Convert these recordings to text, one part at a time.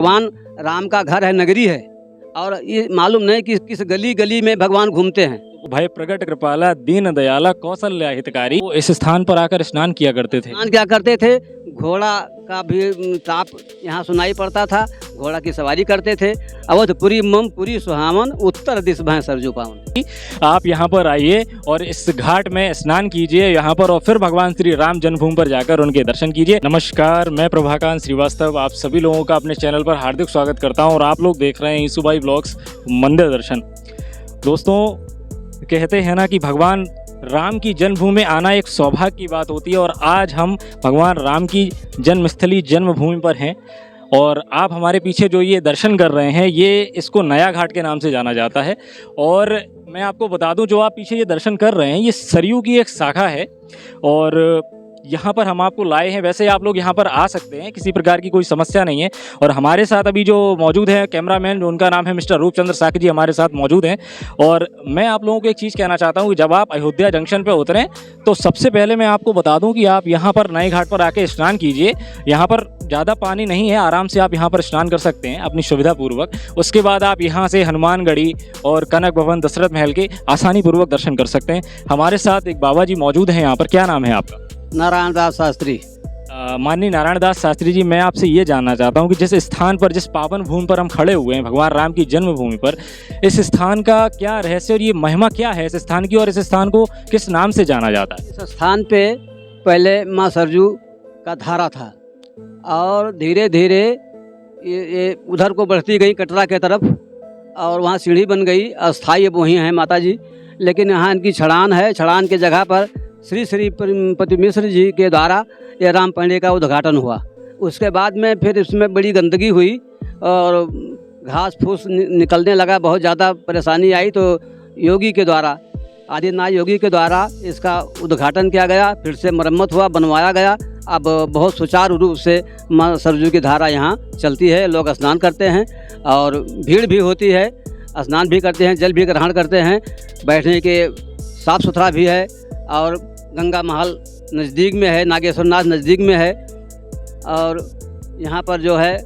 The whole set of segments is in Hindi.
भगवान राम का घर है, नगरी है, और ये मालूम नहीं कि किस गली गली में भगवान घूमते हैं। भय प्रगट कृपाला दीन दयाला कौशल्या हितकारी, वो इस स्थान पर आकर स्नान किया करते थे। स्नान क्या करते थे, घोड़ा का भी ताप यहाँ सुनाई पड़ता था, घोड़ा की सवारी करते थे। अवधपुरी मम पुरी सुहावन, उत्तर दिश भय सरजू पावन। आप यहाँ पर आइए और इस घाट में स्नान कीजिए यहाँ पर, और फिर भगवान श्री राम जन्मभूमि पर जाकर उनके दर्शन कीजिए। नमस्कार, मैं प्रभाकांत श्रीवास्तव आप सभी लोगों का अपने चैनल पर हार्दिक स्वागत करता हूँ और आप लोग देख रहे हैं ईसुभाई ब्लॉग्स मंदिर दर्शन। दोस्तों, कहते हैं ना कि भगवान राम की जन्मभूमि में आना एक सौभाग्य की बात होती है, और आज हम भगवान राम की जन्मस्थली जन्मभूमि पर हैं। और आप हमारे पीछे जो ये दर्शन कर रहे हैं, ये इसको नया घाट के नाम से जाना जाता है। और मैं आपको बता दूं, जो आप पीछे ये दर्शन कर रहे हैं, ये सरयू की एक शाखा है और यहाँ पर हम आपको लाए हैं। वैसे आप लोग यहाँ पर आ सकते हैं, किसी प्रकार की कोई समस्या नहीं है। और हमारे साथ अभी जो मौजूद है कैमरामैन, उनका नाम है मिस्टर रूपचंद्र साकी जी, हमारे साथ मौजूद हैं। और मैं आप लोगों को एक चीज़ कहना चाहता हूँ कि जब आप अयोध्या जंक्शन पर उतरें तो सबसे पहले मैं आपको बता दूँ कि आप यहाँ पर नए घाट पर आके स्नान कीजिए। यहाँ पर ज़्यादा पानी नहीं है, आराम से आप यहाँ पर स्नान कर सकते हैं अपनी सुविधा पूर्वक। उसके बाद आप यहाँ से हनुमानगढ़ी और कनक भवन, दशरथ महल के आसानी पूर्वक दर्शन कर सकते हैं। हमारे साथ एक बाबा जी मौजूद हैं यहाँ पर। क्या नाम है आपका? नारायण दास शास्त्री। माननीय नारायण दास शास्त्री जी, मैं आपसे ये जानना चाहता हूँ कि जिस स्थान पर, जिस पावन भूमि पर हम खड़े हुए हैं, भगवान राम की जन्मभूमि पर, इस स्थान का क्या रहस्य और ये महिमा क्या है इस स्थान की, और इस स्थान को किस नाम से जाना जाता है? इस स्थान पे पहले माँ सरजू का धारा था और धीरे धीरे ये उधर को बढ़ती गई कटरा के तरफ, और वहाँ सीढ़ी बन गई। अस्थाई अब वहीं हैं माता जी, लेकिन यहाँ इनकी छड़ान है। छड़ान के जगह पर श्री पति मिश्र जी के द्वारा ये राम पंडे का उद्घाटन हुआ। उसके बाद में फिर इसमें बड़ी गंदगी हुई और घास फूस निकलने लगा, बहुत ज़्यादा परेशानी आई। तो योगी के द्वारा, आदिनाथ योगी के द्वारा इसका उद्घाटन किया गया, फिर से मरम्मत हुआ, बनवाया गया। अब बहुत सुचारू रूप से माँ सरजू की धारा यहाँ चलती है। लोग स्नान करते हैं और भीड़ भी होती है, स्नान भी करते हैं, जल भी ग्रहण करते हैं, बैठने के साफ़ सुथरा भी है। और गंगा महल नज़दीक में है, नागेश्वरनाथ नज़दीक में है, और यहाँ पर जो है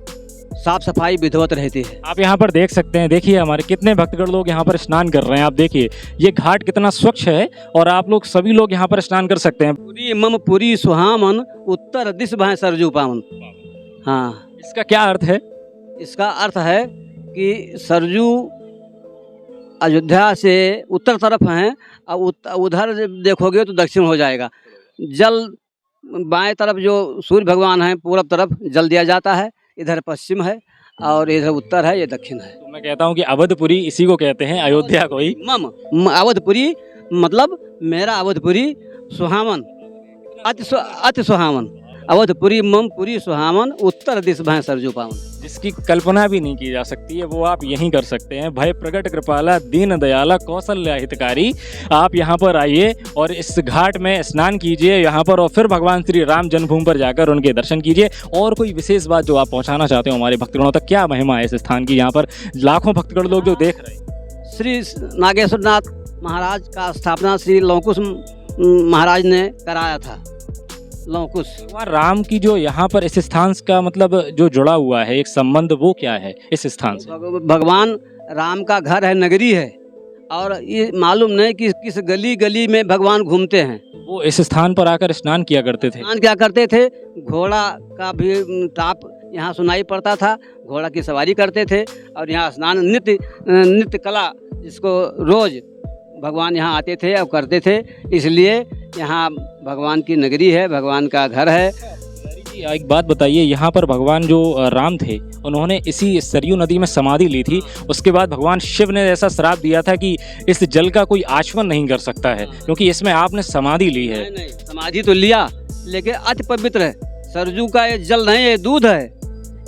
साफ़ सफाई विधिवत रहती है। आप यहाँ पर देख सकते हैं, देखिए हमारे कितने भक्तगण लोग यहाँ पर स्नान कर रहे हैं। आप देखिए ये घाट कितना स्वच्छ है और आप लोग सभी लोग यहाँ पर स्नान कर सकते हैं। पुरी मम पुरी सुहावन, उत्तर दिश भय सरजू पावन। हाँ, इसका क्या अर्थ है? इसका अर्थ है कि सरजू अयोध्या से उत्तर तरफ हैं, और उधर देखोगे तो दक्षिण हो जाएगा। जल बाएं तरफ जो सूर्य भगवान हैं, पूरब तरफ जल दिया जाता है, इधर पश्चिम है और इधर उत्तर है, ये दक्षिण है। तो मैं कहता हूँ कि अवधपुरी इसी को कहते हैं, अयोध्या को ही। मम अवधपुरी मतलब मेरा अवधपुरी सुहावन, अति सुहावन। अवधपुरी मम पुरी सुहावन, उत्तर दिश भय सरजू पावन। जिसकी कल्पना भी नहीं की जा सकती है, वो आप यहीं कर सकते हैं। भय प्रगट कृपाला दीन दयाला कौशल्या हितकारी, आप यहाँ पर आइए और इस घाट में स्नान कीजिए यहाँ पर, और फिर भगवान श्री राम जन्मभूमि पर जाकर उनके दर्शन कीजिए। और कोई विशेष बात जो आप पहुँचाना चाहते हो हमारे भक्तगणों तक, क्या महिमा है इस स्थान की? यहाँ पर लाखों भक्तगण लोग जो देख रहे हैं। श्री नागेश्वरनाथ महाराज का स्थापना श्री लवकुश महाराज ने कराया था। लवकुश भगवान राम की जो यहाँ पर इस स्थान का मतलब जो जुड़ा हुआ है एक संबंध, वो क्या है इस स्थान से? भगवान राम का घर है, नगरी है, और ये मालूम नहीं कि किस गली गली में भगवान घूमते हैं। वो इस स्थान पर आकर स्नान किया करते थे। स्नान क्या करते थे, घोड़ा का भी ताप यहाँ सुनाई पड़ता था, घोड़ा की सवारी करते थे, और यहाँ स्नान नित्य कला, जिसको रोज भगवान यहाँ आते थे और करते थे। इसलिए यहाँ भगवान की नगरी है, भगवान का घर है। एक बात बताइए, यहाँ पर भगवान जो राम थे, उन्होंने इसी सरयू नदी में समाधि ली थी। उसके बाद भगवान शिव ने ऐसा श्राप दिया था कि इस जल का कोई आचमन नहीं कर सकता है, क्योंकि इसमें आपने समाधि ली है। नहीं, समाधि तो लिया, लेकिन अति पवित्र है। सरजू का ये जल नहीं, ये दूध है।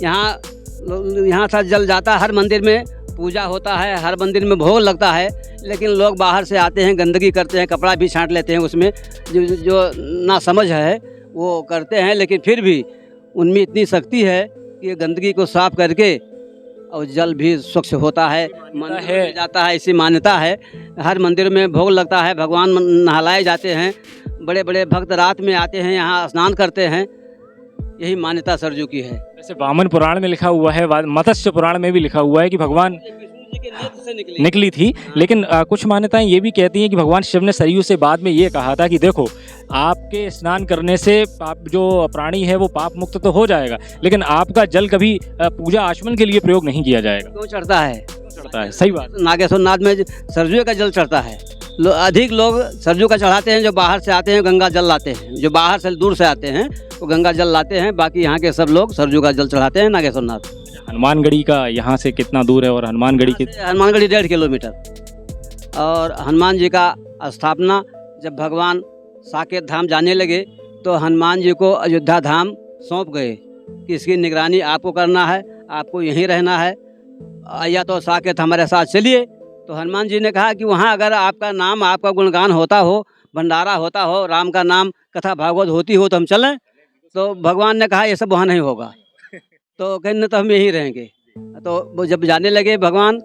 यहाँ से जल जाता है, हर मंदिर में पूजा होता है, हर मंदिर में भोग लगता है, लेकिन लोग बाहर से आते हैं, गंदगी करते हैं, कपड़ा भी छांट लेते हैं, उसमें जो ना समझ है वो करते हैं। लेकिन फिर भी उनमें इतनी शक्ति है कि गंदगी को साफ करके और जल भी स्वच्छ होता है, मंदिर में जाता है, ऐसी मान्यता है। हर मंदिर में भोग लगता है, भगवान नहलाए जाते हैं, बड़े बड़े भक्त रात में आते हैं, यहाँ स्नान करते हैं। यही मान्यता सरजू की है। वैसे वामन पुराण में लिखा हुआ है, मत्स्य पुराण में भी लिखा हुआ है कि भगवान विष्णु जी के नेत्र से निकली थी, लेकिन कुछ मान्यताएं ये भी कहती हैं कि भगवान शिव ने सरयू से बाद में ये कहा था कि देखो, आपके स्नान करने से पाप जो प्राणी है वो पाप मुक्त तो हो जाएगा, लेकिन आपका जल कभी पूजा आचमन के लिए प्रयोग नहीं किया जाएगा। क्यों चढ़ता है? चढ़ता है, सही बात। नागेश्वर नाथ में सरजू का जल चढ़ता है। अधिक लोग सरजू का चढ़ाते हैं, जो बाहर से आते हैं गंगा जल लाते हैं, जो बाहर से दूर से आते हैं वो गंगा जल लाते हैं, बाकी यहाँ के सब लोग सरजू का जल चढ़ाते हैं नागेश्वर नाथ। हनुमानगढ़ी का यहाँ से कितना दूर है और हनुमानगढ़ी की? हनुमानगढ़ी 1.5 किलोमीटर। और हनुमान जी का स्थापना जब भगवान साकेत धाम जाने लगे तो हनुमान जी को अयोध्या धाम सौंप गए कि इसकी निगरानी आपको करना है, आपको यहीं रहना है, या तो साकेत हमारे साथ चलिए। तो हनुमान जी ने कहा कि वहाँ अगर आपका नाम, आपका गुणगान होता हो, भंडारा होता हो, राम का नाम, कथा भागवत होती हो तो हम चलें। तो भगवान ने कहा ये सब वहाँ नहीं होगा, तो कहने तो हम यहीं रहेंगे। तो वो जब जाने लगे भगवान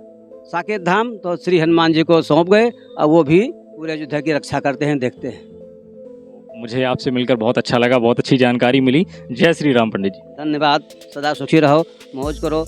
साकेत धाम तो श्री हनुमान जी को सौंप गए, और वो भी पूरे अयोध्या की रक्षा करते हैं, देखते हैं। मुझे आपसे मिलकर बहुत अच्छा लगा, बहुत अच्छी जानकारी मिली। जय श्री राम पंडित जी। धन्यवाद। सदा सुखी रहो, मौज करो,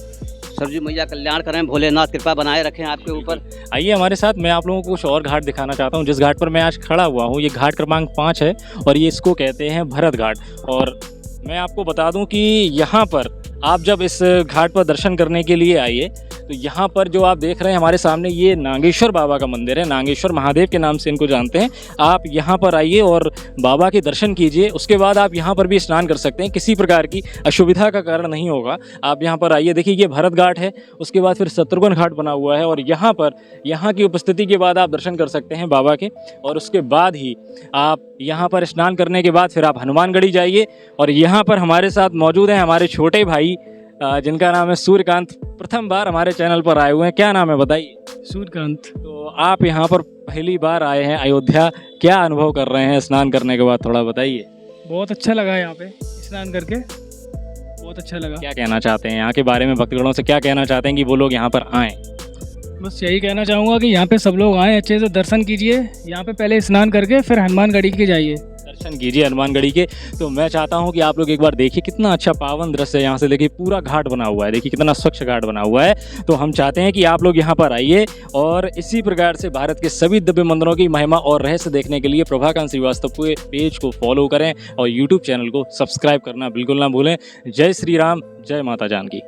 सरजू मैया कल्याण करें, भोलेनाथ कृपा बनाए रखें आपके ऊपर। आइए हमारे साथ, मैं आप लोगों को कुछ और घाट दिखाना चाहता हूँ। जिस घाट पर मैं आज खड़ा हुआ हूँ ये घाट क्रमांक 5 है और ये इसको कहते हैं भरत घाट। और मैं आपको बता दूं कि यहाँ पर आप जब इस घाट पर दर्शन करने के लिए आइए तो यहाँ पर जो आप देख रहे हैं हमारे सामने, ये नागेश्वर बाबा का मंदिर है। नागेश्वर महादेव के नाम से इनको जानते हैं। आप यहाँ पर आइए और बाबा के दर्शन कीजिए। उसके बाद आप यहाँ पर भी स्नान कर सकते हैं, किसी प्रकार की असुविधा का कारण नहीं होगा। आप यहाँ पर आइए, देखिए ये भरत घाट है, उसके बाद फिर शत्रुघ्न घाट बना हुआ है और यहाँ पर यहाँ की उपस्थिति के बाद आप दर्शन कर सकते हैं बाबा के। और उसके बाद ही आप यहाँ पर स्नान करने के बाद फिर आप हनुमानगढ़ी जाइए। और यहाँ पर हमारे साथ मौजूद हैं हमारे छोटे भाई जिनका नाम है सूर्यकांत। प्रथम बार हमारे चैनल पर आए हुए हैं, क्या नाम है बताइए? सूर्यकांत। तो आप यहाँ पर पहली बार आए हैं अयोध्या, क्या अनुभव कर रहे हैं स्नान करने के बाद, थोड़ा बताइए। बहुत अच्छा लगा यहाँ पे स्नान करके, बहुत अच्छा लगा। क्या कहना चाहते हैं यहाँ के बारे में, भक्तगणों से क्या कहना चाहते हैं कि वो लोग यहाँ पर आएँ? बस यही कहना चाहूँगा कि यहाँ पे सब लोग आएँ, अच्छे से दर्शन कीजिए। यहाँ पे पहले स्नान करके फिर हनुमानगढ़ी के जाइए, दर्शन कीजिए हनुमानगढ़ी के। तो मैं चाहता हूँ कि आप लोग एक बार देखिए कितना अच्छा पावन दृश्य है। यहाँ से देखिए पूरा घाट बना हुआ है, देखिए कितना स्वच्छ घाट बना हुआ है। तो हम चाहते हैं कि आप लोग यहाँ पर आइए और इसी प्रकार से भारत के सभी दिव्य मंदिरों की महिमा और रहस्य देखने के लिए प्रभाकांत श्रीवास्तव के पेज को फॉलो करें और यूट्यूब चैनल को सब्सक्राइब करना बिल्कुल ना भूलें। जय श्री राम, जय माता जानकी।